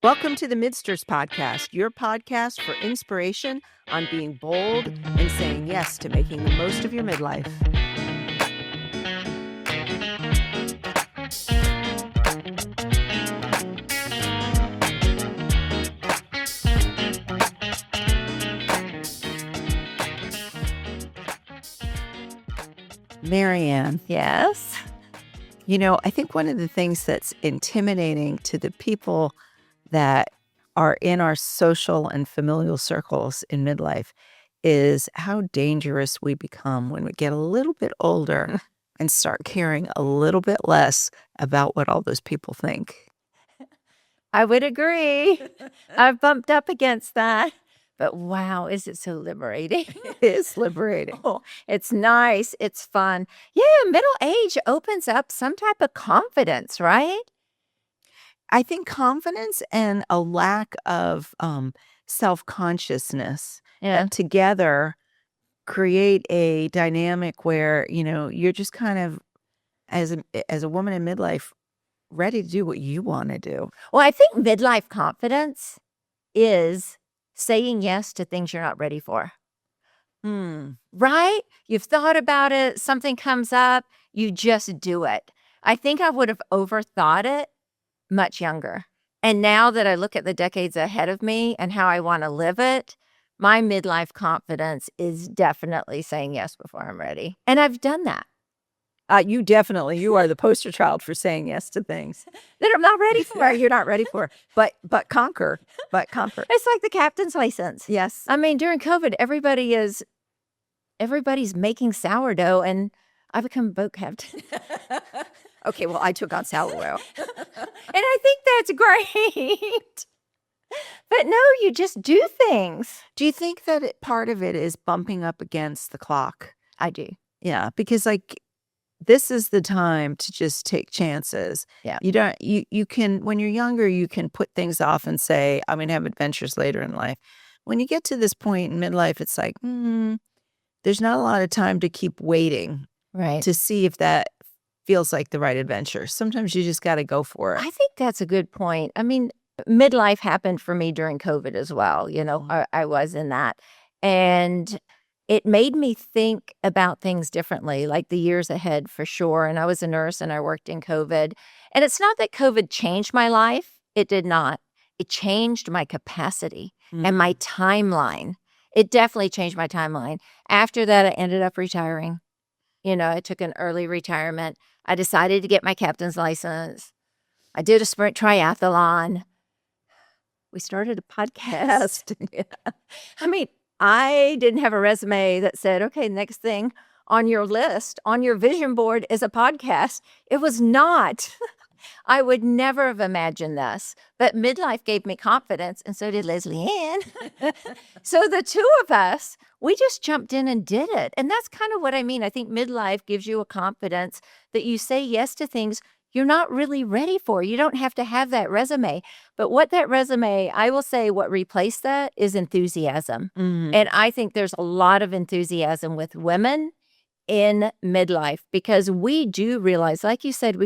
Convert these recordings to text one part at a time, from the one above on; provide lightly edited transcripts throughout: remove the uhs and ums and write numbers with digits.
Welcome to the Midsters Podcast, your podcast for inspiration on being bold and saying yes to making the most of your midlife. Marianne, Yes. I think one of the things that's intimidating to the people that are in our social and familial circles in midlife is how dangerous we become when we get a little bit older and start caring a little bit less about what all those people think. I would agree. I've bumped up against that. But wow, is it so liberating? It is liberating. Oh, it's nice. It's fun. Yeah, middle age opens up some type of confidence, right? I think confidence and a lack of self-consciousness Yeah. together create a dynamic where, you're just kind of as a woman in midlife ready to do what you want to do. Well, I think midlife confidence is saying yes to things you're not ready for, right? You've thought about it, something comes up, you just do it. I think I would have overthought it much younger. And now that I look at the decades ahead of me and how I want to live it, my midlife confidence is definitely saying yes before I'm ready. And I've done that. You are the poster child for saying yes to things That I'm not ready for. you're not ready for. But conquer. It's like the captain's license. Yes. I mean, during COVID, everybody's making sourdough and I become boat captain. Okay, well, I took on sourdough. And I think that's great. But no, you just do things. Do you think that part of it is bumping up against the clock? I do. Yeah, because this is the time to just take chances. Yeah. You can, when you're younger, you can put things off and say, I'm going to have adventures later in life. When you get to this point in midlife, it's like, there's not a lot of time to keep waiting Right. to see if that feels like the right adventure. Sometimes you just got to go for it. I think that's a good point. I mean, midlife happened for me during COVID as well. I was in that. And it made me think about things differently, like the years ahead for sure. And I was a nurse and I worked in COVID. And it's not that COVID changed my life. It did not. It changed my capacity and my timeline. It definitely changed my timeline. After that, I ended up retiring. I took an early retirement. I decided to get my captain's license. I did a sprint triathlon. We started a podcast. I mean, I didn't have a resume that said, okay, next thing on your list, on your vision board is a podcast. It was not. I would never have imagined this, but midlife gave me confidence, and so did Leslie Ann. So the two of us, we just jumped in and did it. And that's kind of what I mean. I think midlife gives you a confidence that you say yes to things you're not really ready for. You don't have to have that resume. But what that resume, I will say what replaced that is enthusiasm. And I think there's a lot of enthusiasm with women in midlife because we do realize, like you said,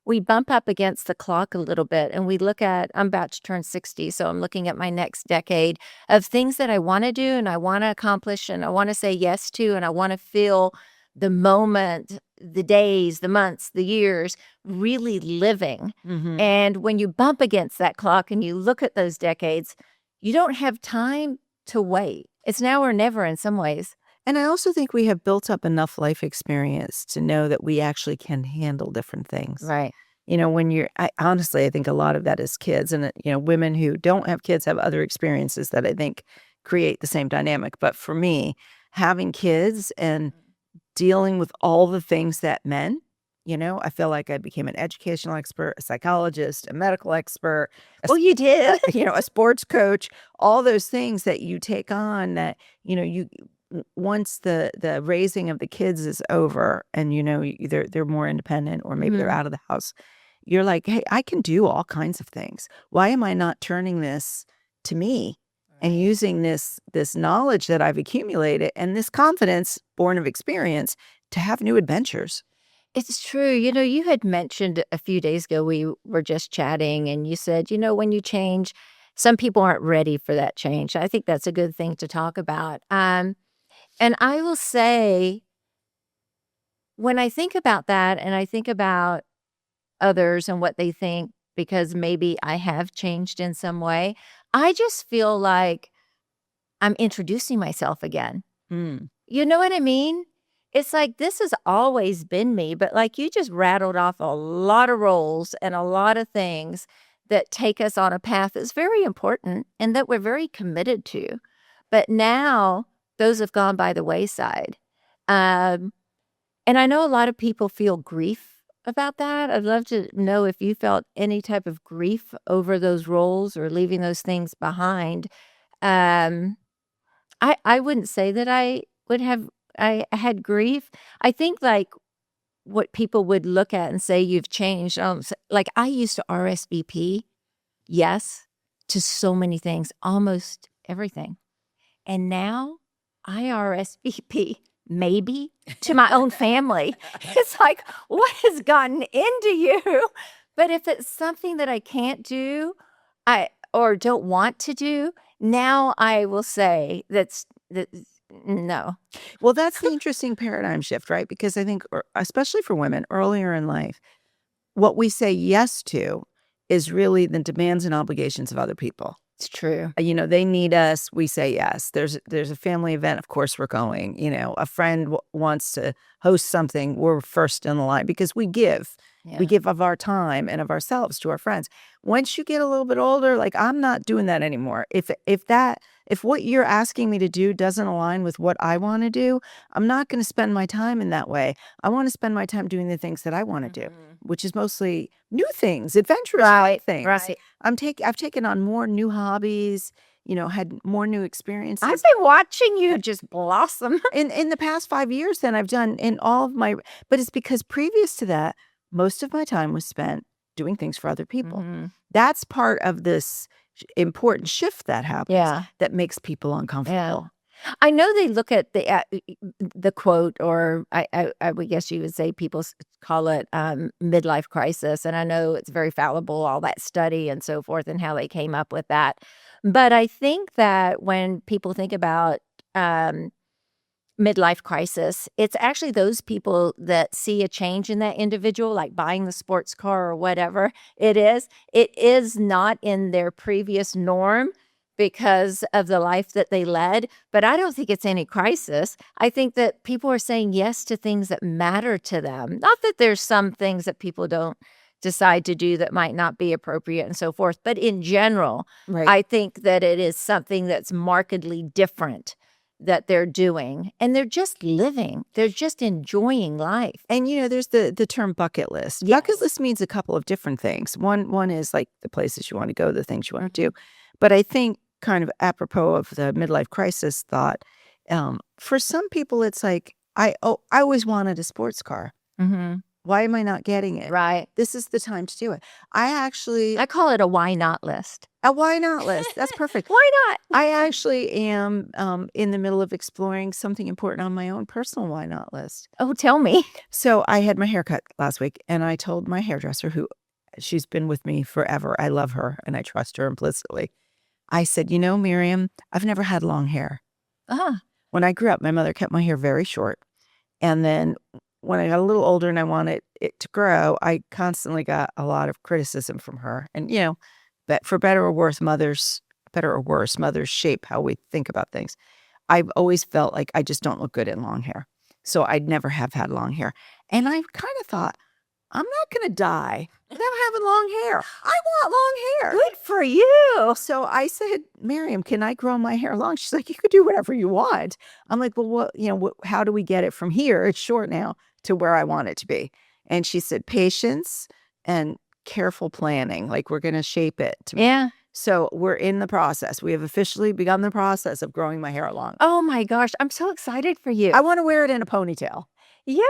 we bump up against the clock a little bit and we look at, I'm about to turn 60, so I'm looking at my next decade of things that I want to do and I want to accomplish and I want to say yes to and I want to feel the moment, the days, the months, the years, really living. And when you bump against that clock and you look at those decades, you don't have time to wait. It's now or never in some ways. And I also think we have built up enough life experience to know that we actually can handle different things. Right. Honestly, I think a lot of that is kids and, women who don't have kids have other experiences that I think create the same dynamic. But for me, having kids and dealing with all the things that meant, I feel like I became an educational expert, a psychologist, a medical expert. Well, you did. A sports coach, all those things that you take on that, once the raising of the kids is over and, they're more independent or maybe they're out of the house, you're like, hey, I can do all kinds of things. Why am I not turning this to me and using this knowledge that I've accumulated and this confidence born of experience to have new adventures? It's true. You had mentioned a few days ago, we were just chatting, and you said, when you change, some people aren't ready for that change. I think that's a good thing to talk about. And I will say, when I think about that and I think about others and what they think, because maybe I have changed in some way, I just feel like I'm introducing myself again. Mm. You know what I mean? It's like this has always been me, but like you just rattled off a lot of roles and a lot of things that take us on a path that's very important and that we're very committed to. But now those have gone by the wayside. Um, and I know a lot of people feel grief about that. I'd love to know if you felt any type of grief over those roles or leaving those things behind. Um, I wouldn't say that I had grief. I think, like, what people would look at and say, "You've changed," like, I used to RSVP, yes, to so many things, almost everything, and now I RSVP maybe to my own family. It's like, what has gotten into you? But if it's something that I can't do, I or don't want to do, now I will say that no. Well, that's the interesting paradigm shift, right? Because I think, especially for women earlier in life, what we say yes to is really the demands and obligations of other people. It's true. They need us, we say yes. There's a family event, of course we're going. A friend wants to host something, we're first in the line because we give. Yeah. We give of our time and of ourselves to our friends. Once you get a little bit older, like I'm not doing that anymore. If what you're asking me to do doesn't align with what I want to do, I'm not going to spend my time in that way. I want to spend my time doing the things that I want to do, which is mostly new things, adventurous things. Right. I've taken on more new hobbies, had more new experiences. I've been watching you just blossom. In the past 5 years than I've done in all of my, but it's because previous to that, most of my time was spent doing things for other people. That's part of this important shift that happens that makes people uncomfortable. Yeah. I know they look at the quote, or I would guess you would say people call it midlife crisis. And I know it's very fallible, all that study and so forth, and how they came up with that. But I think that when people think about midlife crisis, it's actually those people that see a change in that individual, like buying the sports car or whatever it is not in their previous norm because of the life that they led. But I don't think it's any crisis. I think that people are saying yes to things that matter to them. Not that there's some things that people don't decide to do that might not be appropriate and so forth. But in general, Right. I think that it is something that's markedly different that they're doing, and they're just living. They're just enjoying life. And there's the term bucket list. Yes. Bucket list means a couple of different things. One is like the places you want to go, the things you want to do. But I think kind of apropos of the midlife crisis thought, for some people it's like I always wanted a sports car. Why am I not getting it? Right. This is the time to do it. I call it a why not list. A why not list. That's perfect. Why not? I actually am in the middle of exploring something important on my own personal why not list. Oh, tell me. So I had my hair cut last week, and I told my hairdresser, who she's been with me forever. I love her, and I trust her implicitly. I said, Miriam, I've never had long hair. When I grew up, my mother kept my hair very short. And then when I got a little older and I wanted it to grow, I constantly got a lot of criticism from her. And, that for better or worse, mothers shape how we think about things. I've always felt like I just don't look good in long hair. So I'd never have had long hair. And I kind of thought, I'm not going to die without having long hair. I want long hair. Good for you. So I said, Miriam, can I grow my hair long? She's like, you could do whatever you want. I'm like, well, how do we get it from here? It's short now to where I want it to be. And she said, patience and careful planning. Like, we're going to shape it. So we're in the process. We have officially begun the process of growing my hair long. Oh my gosh. I'm so excited for you. I want to wear it in a ponytail. Yeah.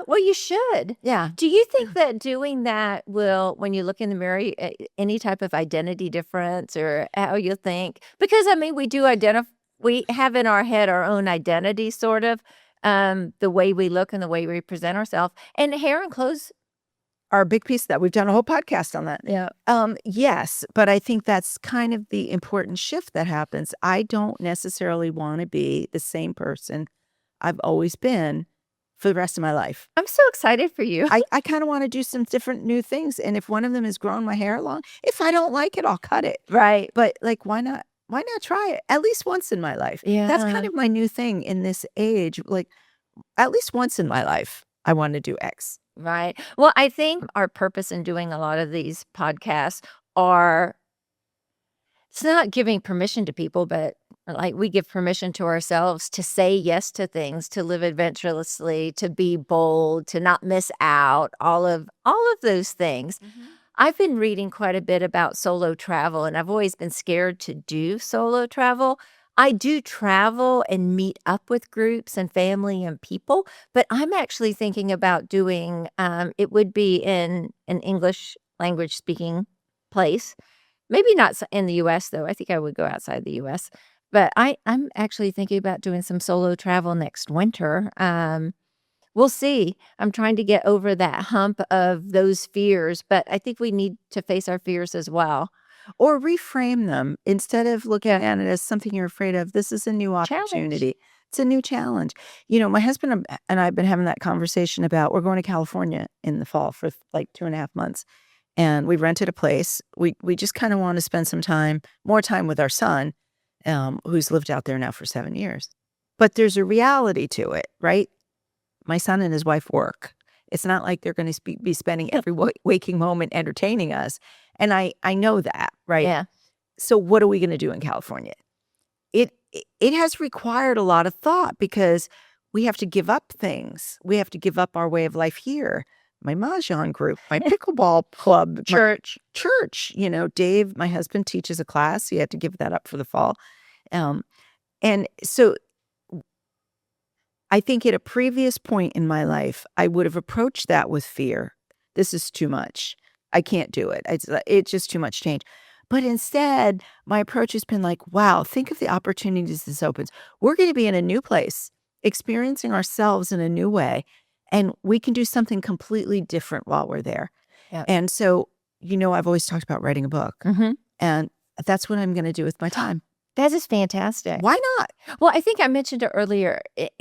Well, you should. Yeah. Do you think that doing that will, when you look in the mirror, any type of identity difference or how you think? Because, we do we have in our head our own identity, sort of. the way we look and the way we present ourselves. And hair and clothes are a big piece of that. We've done a whole podcast on that. Yeah. Yes, but I think that's kind of the important shift that happens. I don't necessarily want to be the same person I've always been for the rest of my life. I'm so excited for you. I kind of want to do some different new things. And if one of them is growing my hair long, if I don't like it, I'll cut it. Right. But like, why not? Why not try it at least once in my life? Yeah. That's kind of my new thing in this age. Like, at least once in my life, I want to do X. Right. Well, I think our purpose in doing a lot of these podcasts are, it's not giving permission to people, but like we give permission to ourselves to say yes to things, to live adventurously, to be bold, to not miss out, all of those things. I've been reading quite a bit about solo travel, and I've always been scared to do solo travel. I do travel and meet up with groups and family and people, but I'm actually thinking about doing, it would be in an English language speaking place. Maybe not in the US, though. I think I would go outside the US. But I'm actually thinking about doing some solo travel next winter. We'll see. I'm trying to get over that hump of those fears, but I think we need to face our fears as well. Or reframe them instead of looking at it as something you're afraid of. This is a new opportunity. It's a new challenge. You know, my husband and I have been having that conversation about we're going to California in the fall for like 2.5 months. And we rented a place. We just kind of want to spend some time, more time with our son, who's lived out there now for 7 years. But there's a reality to it, right? My son and his wife work. It's not like they're going to be spending every waking moment entertaining us. And I know that, right? Yeah. So what are we going to do in California? It has required a lot of thought because we have to give up things. We have to give up our way of life here. My mahjong group, my pickleball club, Church. You know, Dave, my husband, teaches a class. He had to give that up for the fall. And so I think at a previous point in my life, I would have approached that with fear. This is too much. I can't do it. It's just too much change. But instead, my approach has been like, wow, think of the opportunities this opens. We're going to be in a new place, experiencing ourselves in a new way, and we can do something completely different while we're there. Yep. And so, you know, I've always talked about writing a book, and that's what I'm going to do with my time. That is fantastic. Why not? Well, I think I mentioned it earlier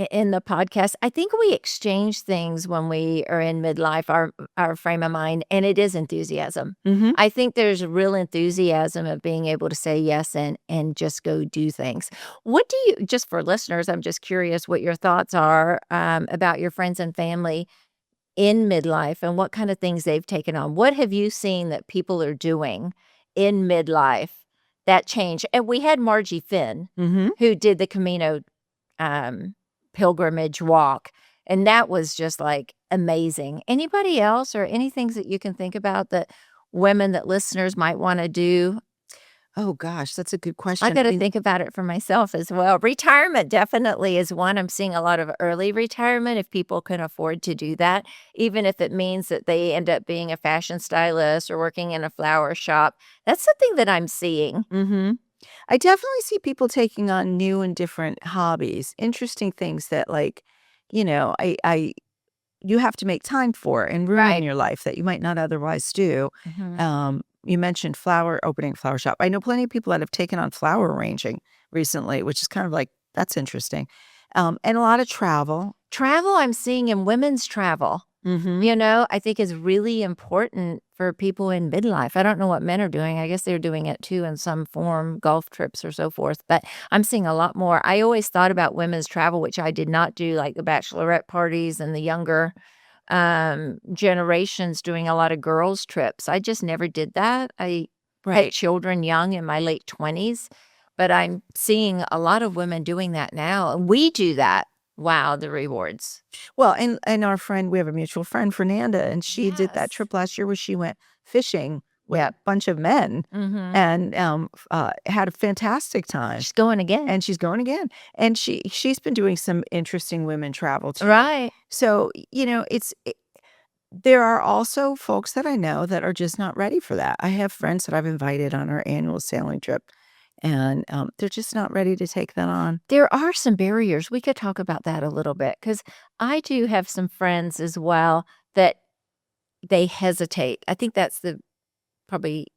in the podcast. I think we exchange things when we are in midlife, our frame of mind, and it is enthusiasm. I think there's real enthusiasm of being able to say yes and just go do things. What do you, just for listeners, I'm just curious what your thoughts are about your friends and family in midlife and what kind of things they've taken on. What have you seen that people are doing in midlife that change? And we had Margie Finn, who did the Camino pilgrimage walk, and that was just like amazing. Anybody else or any things that you can think about that women, that listeners might want to do? Oh, gosh, that's a good question. I got to think about it for myself as well. Retirement definitely is one. I'm seeing a lot of early retirement if people can afford to do that, even if it means that they end up being a fashion stylist or working in a flower shop. That's something that I'm seeing. I definitely see people taking on new and different hobbies, interesting things that, like, you know, you have to make time for and ruin your life that you might not otherwise do. You mentioned opening a flower shop. I know plenty of people that have taken on flower arranging recently, which is kind of like, that's interesting. And a lot of travel. Travel I'm seeing in women's travel, you know, I think is really important for people in midlife. I don't know what men are doing. I guess they're doing it too in some form, golf trips or so forth. But I'm seeing a lot more. I always thought about women's travel, which I did not do, like the bachelorette parties and the younger generations doing a lot of girls trips. I just never did that. I had children young in my late 20s, but I'm seeing a lot of women doing that now. And we do that. Wow, the rewards. Well, and our friend, we have a mutual friend, Fernanda, and she did that trip last year where she went fishing with a bunch of men and had a fantastic time. She's going again. And she's going again. And she's been doing some interesting women travel too. Right. So, you know, there are also folks that I know that are just not ready for that. I have friends that I've invited on our annual sailing trip, And they're just not ready to take that on. There are some barriers. We could talk about that a little bit because I do have some friends as well that they hesitate. I think that's the probably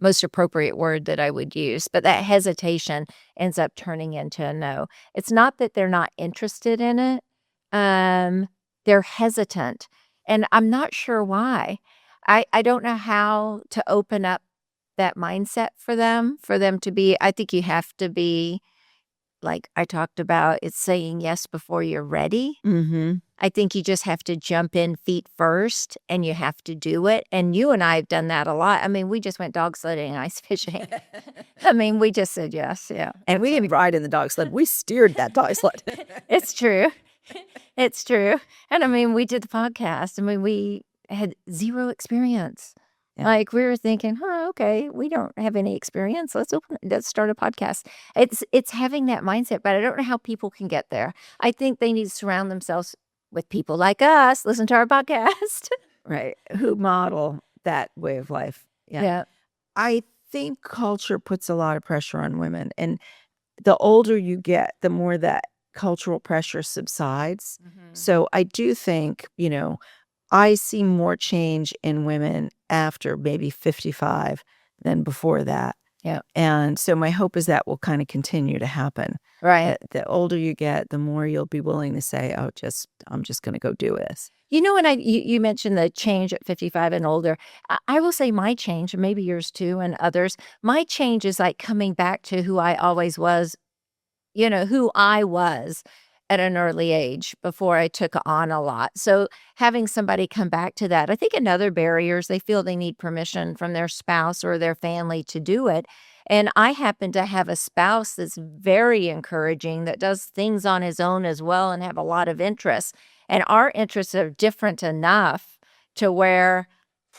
most appropriate word that I would use, but that hesitation ends up turning into a no. It's not that they're not interested in it. They're hesitant, and I'm not sure why. I don't know how to open up that mindset for them to be. I think you have to be, like I talked about, it's saying yes before you're ready. Mm-hmm. I think you just have to jump in feet first and you have to do it. And you and I have done that a lot. I mean, we just went dog sledding and ice fishing. I mean, we just said yes. Yeah. And we didn't ride in the dog sled. We steered that dog sled. It's true. It's true. And I mean, we did the podcast. I mean, we had zero experience. Yeah. Like we were thinking, okay, we don't have any experience. Let's start a podcast. It's having that mindset, but I don't know how people can get there. I think they need to surround themselves with people like us, listen to our podcast. Right. Who model that way of life. Yeah. I think culture puts a lot of pressure on women. And the older you get, the more that cultural pressure subsides. So I do think, I see more change in women after maybe 55 than before that. Yeah. And so my hope is that will kind of continue to happen. Right. The older you get, the more you'll be willing to say, I'm just going to go do this. And you mentioned the change at 55 and older. I will say my change, and maybe yours too, and others, my change is like coming back to who I always was, who I was at an early age before I took on a lot. So having somebody come back to that, I think another barrier is they feel they need permission from their spouse or their family to do it. And I happen to have a spouse that's very encouraging, that does things on his own as well and have a lot of interests. And our interests are different enough to where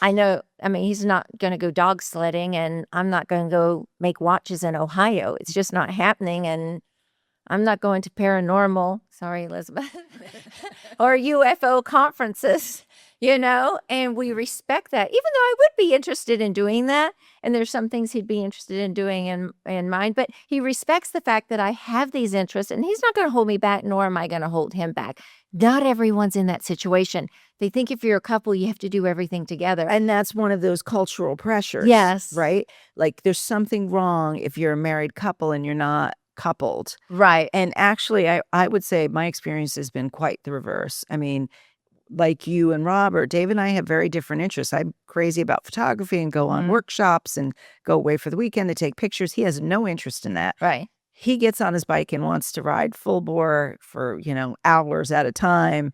he's not going to go dog sledding and I'm not going to go make watches in Ohio. It's just not happening. And I'm not going to paranormal, sorry, Elizabeth, or UFO conferences, and we respect that, even though I would be interested in doing that. And there's some things he'd be interested in doing in mine, but he respects the fact that I have these interests and he's not going to hold me back, nor am I going to hold him back. Not everyone's in that situation. They think if you're a couple, you have to do everything together. And that's one of those cultural pressures. Yes. Right? Like there's something wrong if you're a married couple and you're not coupled. Right. And actually, I would say my experience has been quite the reverse. I mean, like you and Robert, Dave and I have very different interests. I'm crazy about photography and go on workshops and go away for the weekend to take pictures. He has no interest in that. Right. He gets on his bike and wants to ride full bore for, hours at a time,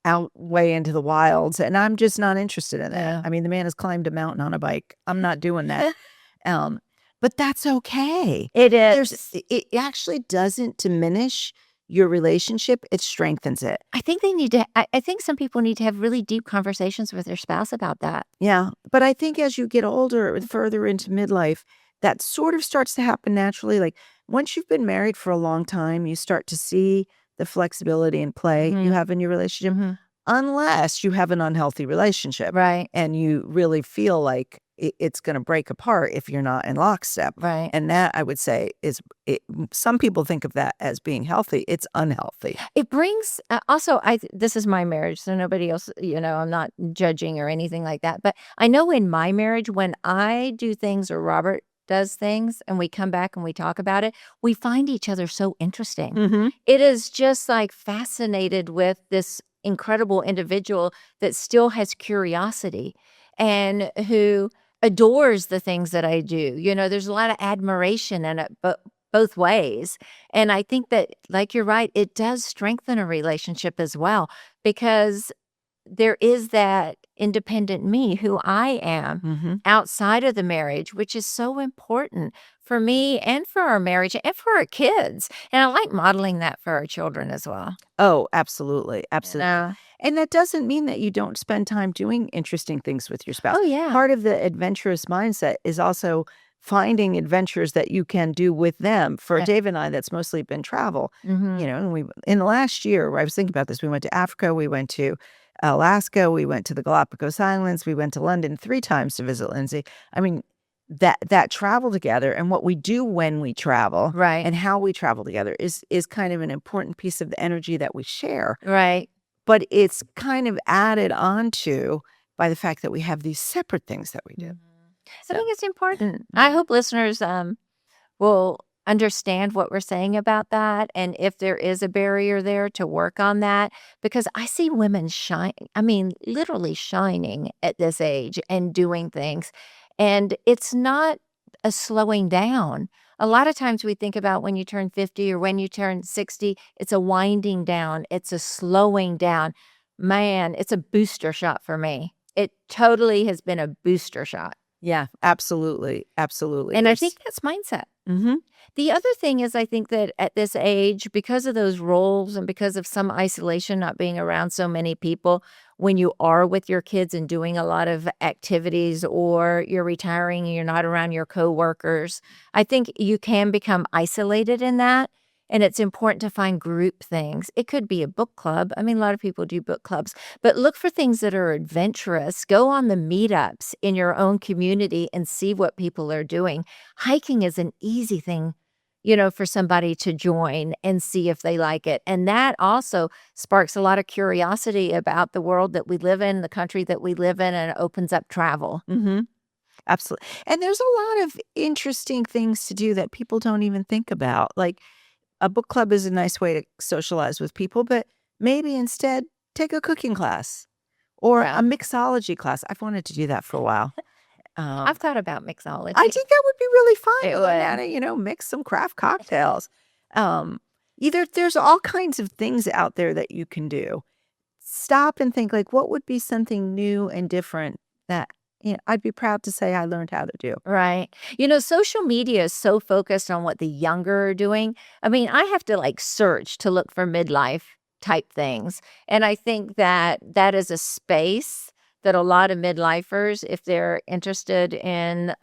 out way into the wilds. And I'm just not interested in that. Yeah. I mean, the man has climbed a mountain on a bike. I'm not doing that. But that's okay. It is. It actually doesn't diminish your relationship. It strengthens it. I think I think some people need to have really deep conversations with their spouse about that. Yeah. But I think as you get older and further into midlife, that sort of starts to happen naturally. Like once you've been married for a long time, you start to see the flexibility and play you have in your relationship, unless you have an unhealthy relationship. Right. And you really feel like it's going to break apart if you're not in lockstep. Right. And that, I would say, some people think of that as being healthy. It's unhealthy. It brings, also, this is my marriage, so nobody else, I'm not judging or anything like that. But I know in my marriage, when I do things or Robert does things and we come back and we talk about it, we find each other so interesting. It is just like fascinated with this incredible individual that still has curiosity and who adores the things that I do. There's a lot of admiration in it, but both ways. And I think that, like you're right, it does strengthen a relationship as well, because there is that independent me, who I am outside of the marriage, which is so important for me and for our marriage and for our kids. And I like modeling that for our children as well. Oh, absolutely. Absolutely. And that doesn't mean that you don't spend time doing interesting things with your spouse. Oh, yeah. Part of the adventurous mindset is also finding adventures that you can do with them. For Dave and I, that's mostly been travel. And we, in the last year, where I was thinking about this, we went to Africa, we went to Alaska, we went to the Galapagos Islands, we went to London 3 times to visit Lindsay. I mean, that travel together and what we do when we travel Right. and how we travel together is kind of an important piece of the energy that we share. Right. But it's kind of added onto by the fact that we have these separate things that we do. I think it's important. I hope listeners will understand what we're saying about that, and if there is a barrier there, to work on that, because I see women shine. I mean, literally shining at this age and doing things, and it's not a slowing down. A lot of times we think about when you turn 50 or when you turn 60, it's a winding down, it's a slowing down. Man, it's a booster shot for me. It totally has been a booster shot. Yeah, absolutely. Absolutely. And I think that's mindset. Mm-hmm. The other thing is, I think that at this age, because of those roles and because of some isolation, not being around so many people, when you are with your kids and doing a lot of activities, or you're retiring and you're not around your coworkers, I think you can become isolated in that. And it's important to find group things. It could be a book club. I mean, a lot of people do book clubs, but look for things that are adventurous. Go on the meetups in your own community and see what people are doing. Hiking is an easy thing, for somebody to join and see if they like it. And that also sparks a lot of curiosity about the world that we live in, the country that we live in, and it opens up travel. Mm-hmm. Absolutely. And there's a lot of interesting things to do that people don't even think about. Like a book club is a nice way to socialize with people, but maybe instead take a cooking class or Yeah. a mixology class. I've wanted to do that for a while. I've thought about mixology. I think that would be really fun It to learn would. how to, mix some craft cocktails. There's all kinds of things out there that you can do. Stop and think, like, what would be something new and different that, I'd be proud to say I learned how to do. Right. Social media is so focused on what the younger are doing. I mean, I have to search to look for midlife type things. And I think that that is a space that a lot of midlifers, if they're interested in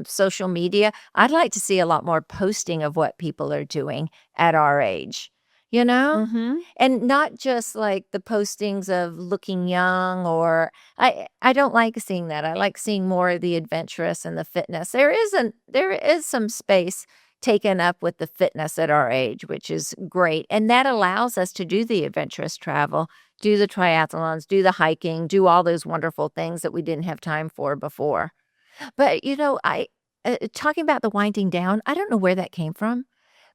social media, I'd like to see a lot more posting of what people are doing at our age, you know? Mm-hmm. And not just the postings of looking young, or I don't like seeing that. I like seeing more of the adventurous and the fitness. There is some space taken up with the fitness at our age, which is great. And that allows us to do the adventurous travel, do the triathlons, do the hiking, do all those wonderful things that we didn't have time for before. But I talking about the winding down, I don't know where that came from.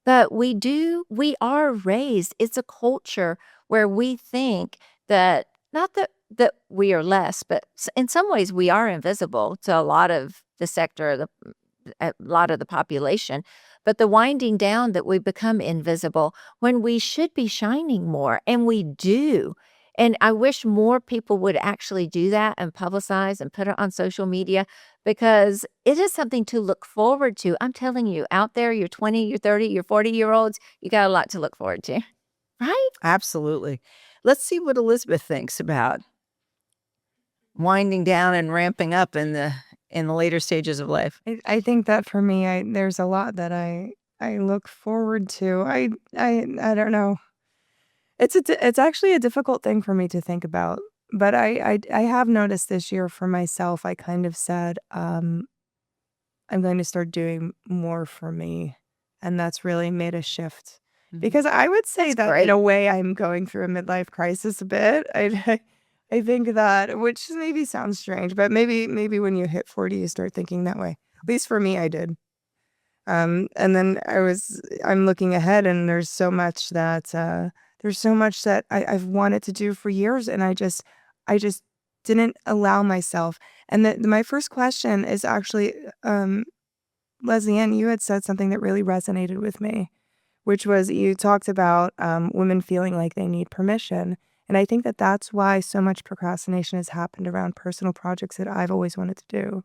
But we are raised, it's a culture where we think that, not that we are less, but in some ways we are invisible to a lot of the sector, a lot of the population. But the winding down, that we become invisible when we should be shining more, and we do. And I wish more people would actually do that and publicize and put it on social media, because it is something to look forward to. I'm telling you, out there, you're 20, you're 30, you're 40-year-olds, you got a lot to look forward to. Right? Absolutely. Let's see what Elizabeth thinks about winding down and ramping up in the later stages of life. I think that for me, there's a lot that I look forward to. I don't know. It's actually a difficult thing for me to think about, but I have noticed this year for myself. I kind of said, I'm going to start doing more for me, and that's really made a shift. Because I would say That's that in great. a way I'm going through a midlife crisis a bit. I think that, which maybe sounds strange, but maybe when you hit 40, you start thinking that way. At least for me, I did. And then I'm looking ahead, and there's so much that I've wanted to do for years, and I just didn't allow myself. And my first question is actually, Leslie Ann, you had said something that really resonated with me, which was, you talked about women feeling like they need permission. And I think that that's why so much procrastination has happened around personal projects that I've always wanted to do.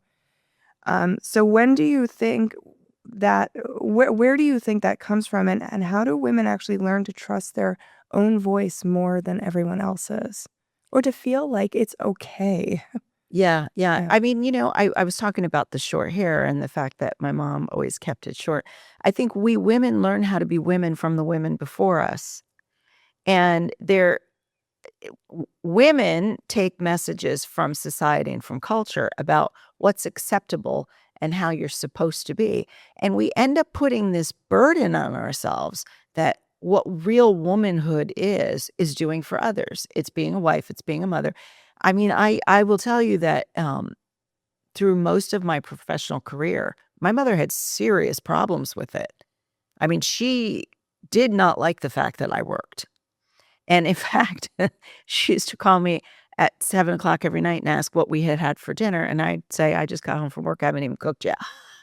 So when do you think that, where do you think that comes from? And how do women actually learn to trust their own voice more than everyone else's? Or to feel like it's okay? Yeah. Yeah. I mean, I was talking about the short hair and the fact that my mom always kept it short. I think we women learn how to be women from the women before us. And women take messages from society and from culture about what's acceptable and how you're supposed to be. And we end up putting this burden on ourselves that what real womanhood is doing for others. It's being a wife, it's being a mother. I mean, I will tell you that through most of my professional career, my mother had serious problems with it. I mean, she did not like the fact that I worked. And in fact, she used to call me at 7 o'clock every night and ask what we had had for dinner. And I'd say, I just got home from work. I haven't even cooked yet.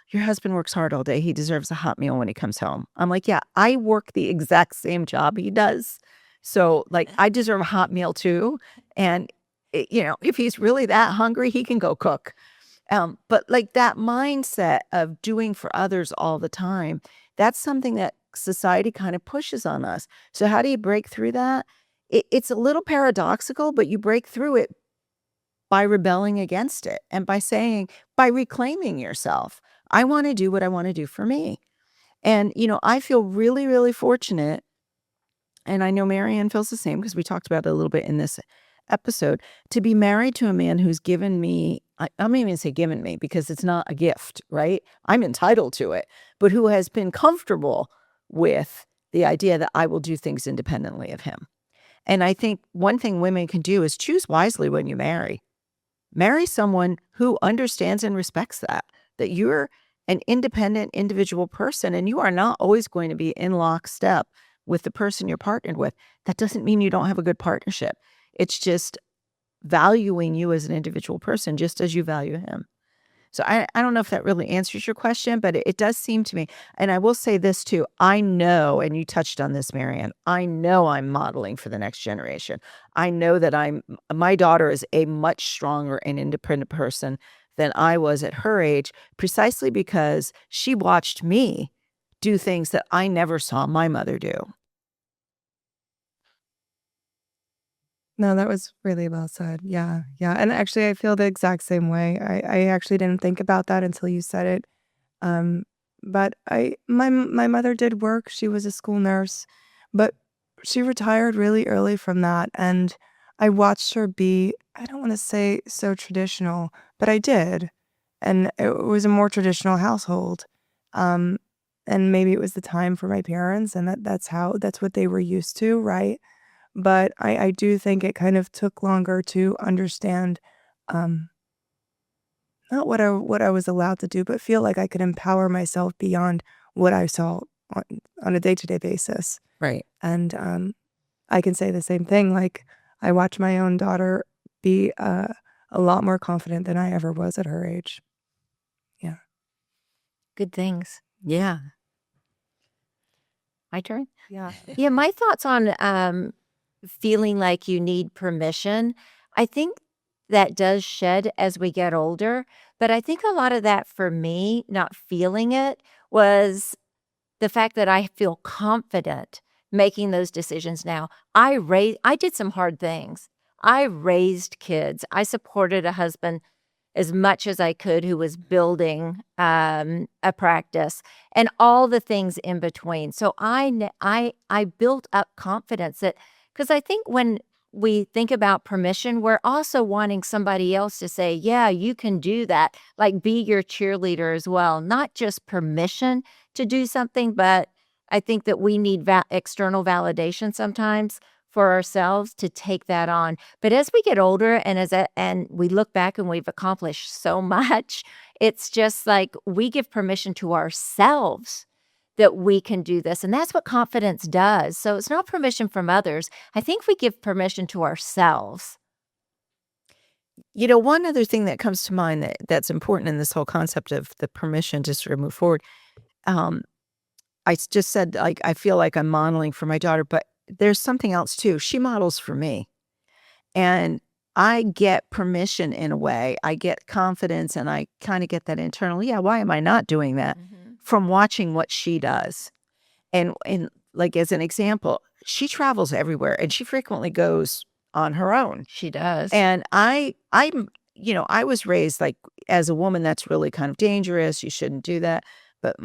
Your husband works hard all day. He deserves a hot meal when he comes home. I'm like, yeah, I work the exact same job he does. So like, I deserve a hot meal too. And, if he's really that hungry, he can go cook. But like that mindset of doing for others all the time, that's something that society kind of pushes on us. So how do you break through that? It's a little paradoxical, but you break through it by rebelling against it and by reclaiming yourself. I want to do what I want to do for me. And, I feel really, really fortunate. And I know Marianne feels the same because we talked about it a little bit in this episode, to be married to a man who's given me, I'm not even say given me because it's not a gift, right? I'm entitled to it, but who has been comfortable with the idea that I will do things independently of him. And I think one thing women can do is choose wisely when you marry. Marry someone who understands and respects that you're an independent individual person and you are not always going to be in lockstep with the person you're partnered with. That doesn't mean you don't have a good partnership. It's just valuing you as an individual person, just as you value him. So I don't know if that really answers your question, but it does seem to me. And I will say this too. I know, and you touched on this, Marianne, I know I'm modeling for the next generation. I know that my daughter is a much stronger and independent person than I was at her age, precisely because she watched me do things that I never saw my mother do. No, that was really well said. Yeah, yeah. And actually, I feel the exact same way. I actually didn't think about that until you said it. Um, but my mother did work. She was a school nurse, but she retired really early from that. And I watched her be, I don't want to say so traditional, but I did. And it was a more traditional household. Um, and maybe it was the time for my parents, and that's what they were used to, right? But I do think it kind of took longer to understand, um, not what I was allowed to do, but feel like I could empower myself beyond what I saw on a day-to-day basis. Right. And, I can say the same thing, like, I watch my own daughter be, a lot more confident than I ever was at her age. Yeah. Good things. Yeah. My turn? Yeah. Yeah, my thoughts on feeling like you need permission. I think that does shed as we get older, but I think a lot of that for me, not feeling it, was the fact that I feel confident making those decisions now. I did some hard things. I raised kids. I supported a husband as much as I could who was building a practice and all the things in between. So I built up confidence that, because I think when we think about permission, we're also wanting somebody else to say, yeah, you can do that, like be your cheerleader as well, not just permission to do something, but I think that we need external validation sometimes for ourselves to take that on. But as we get older and we look back and we've accomplished so much, it's just like we give permission to ourselves that we can do this. And that's what confidence does. So it's not permission from others. I think we give permission to ourselves. One other thing that comes to mind that's important in this whole concept of the permission to sort of move forward. I just said, like, I feel like I'm modeling for my daughter, but there's something else too. She models for me. And I get permission in a way. I get confidence and I kind of get that internal, yeah, why am I not doing that? From watching what she does. And like as an example, she travels everywhere and she frequently goes on her own. She does. And I was raised like as a woman, that's really kind of dangerous. You shouldn't do that. But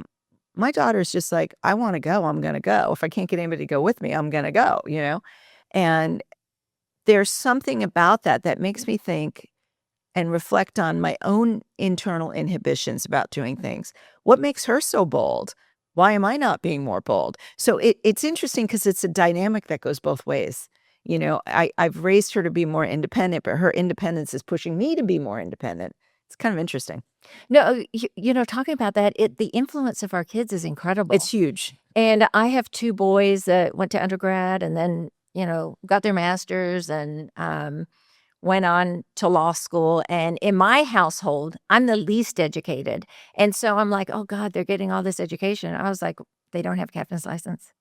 my daughter's just like, I want to go. I'm going to go. If I can't get anybody to go with me, I'm going to go, And there's something about that makes me think and reflect on my own internal inhibitions about doing things. What makes her so bold? Why am I not being more bold? So it's interesting because it's a dynamic that goes both ways. I've raised her to be more independent, but her independence is pushing me to be more independent. It's kind of interesting. No, talking about that, the influence of our kids is incredible. It's huge. And I have 2 boys that went to undergrad and then, got their masters and went on to law school. And in my household, I'm the least educated. And so I'm like, oh God, they're getting all this education. I was like, they don't have a captain's license.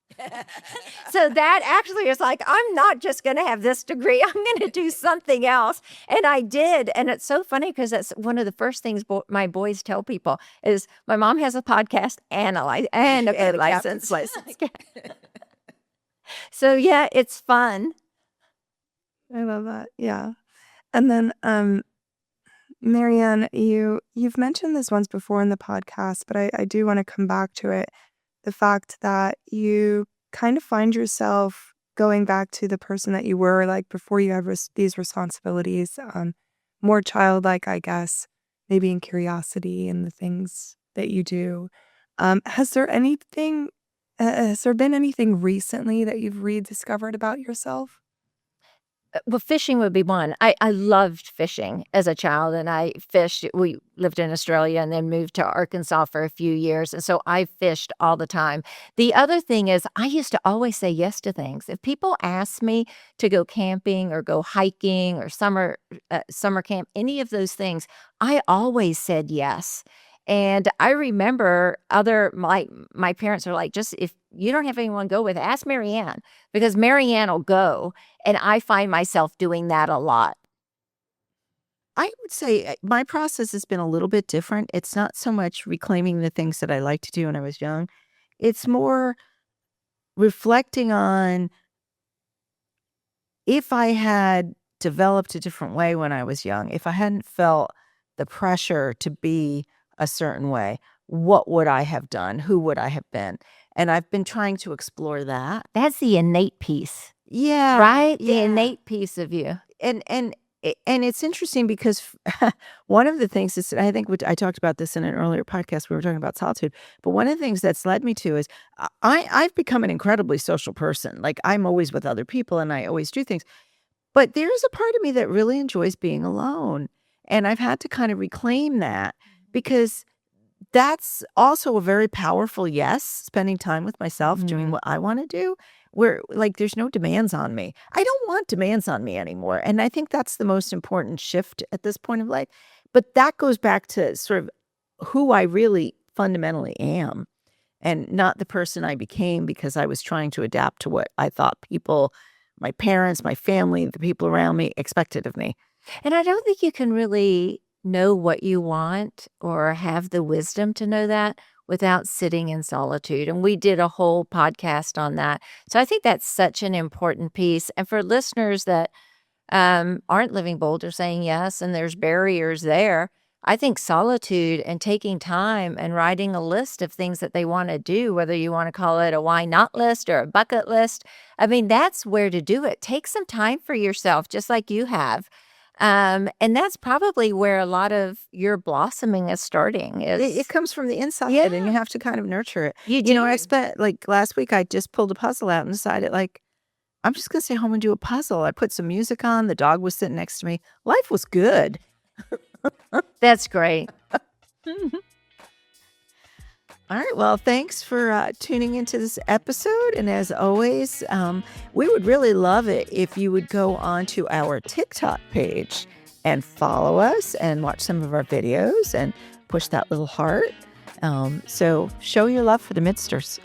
So that actually is like, I'm not just going to have this degree. I'm going to do something else. And I did. And it's so funny because that's one of the first things my boys tell people is my mom has a podcast and a license. So yeah, it's fun. I love that. Yeah. And then, Marianne, you've mentioned this once before in the podcast, but I do want to come back to it. The fact that you kind of find yourself going back to the person that you were like before you have these responsibilities, more childlike, I guess, maybe in curiosity and the things that you do. Has there been anything recently that you've rediscovered about yourself? Well, fishing would be one. I loved fishing as a child, and I fished. We lived in Australia and then moved to Arkansas for a few years, and so I fished all the time. The other thing is I used to always say yes to things. If people asked me to go camping or go hiking or summer camp, any of those things, I always said yes. And I remember my parents are like, just if you don't have anyone to go with, ask Marianne, because Marianne will go. And I find myself doing that a lot. I would say my process has been a little bit different. It's not so much reclaiming the things that I liked to do when I was young. It's more reflecting on if I had developed a different way when I was young, if I hadn't felt the pressure to be a certain way, what would I have done? Who would I have been? And I've been trying to explore that. That's the innate piece. Yeah. Right? Yeah. The innate piece of you. And it's interesting because one of the things is, I think I talked about this in an earlier podcast, we were talking about solitude, but one of the things that's led me to is I've become an incredibly social person. Like I'm always with other people and I always do things, but there's a part of me that really enjoys being alone. And I've had to kind of reclaim that because that's also a very powerful yes, spending time with myself, doing what I want to do, where like there's no demands on me. I don't want demands on me anymore. And I think that's the most important shift at this point of life. But that goes back to sort of who I really fundamentally am and not the person I became because I was trying to adapt to what I thought people, my parents, my family, the people around me expected of me. And I don't think you can really know what you want or have the wisdom to know that without sitting in solitude. And we did a whole podcast on that. So I think that's such an important piece. And for listeners that aren't living bold or saying yes, and there's barriers there, I think solitude and taking time and writing a list of things that they want to do, whether you want to call it a why not list or a bucket list, I mean, that's where to do it. Take some time for yourself, just like you have. And that's probably where a lot of your blossoming is starting. It comes from the inside, Yeah. and you have to kind of nurture it. You You know, do. I spent like last week, I just pulled a puzzle out and decided, like, I'm just going to stay home and do a puzzle. I put some music on. The dog was sitting next to me. Life was good. That's great. All right. Well, thanks for tuning into this episode. And as always, we would really love it if you would go onto our TikTok page and follow us and watch some of our videos and push that little heart. So show your love for the Midsters.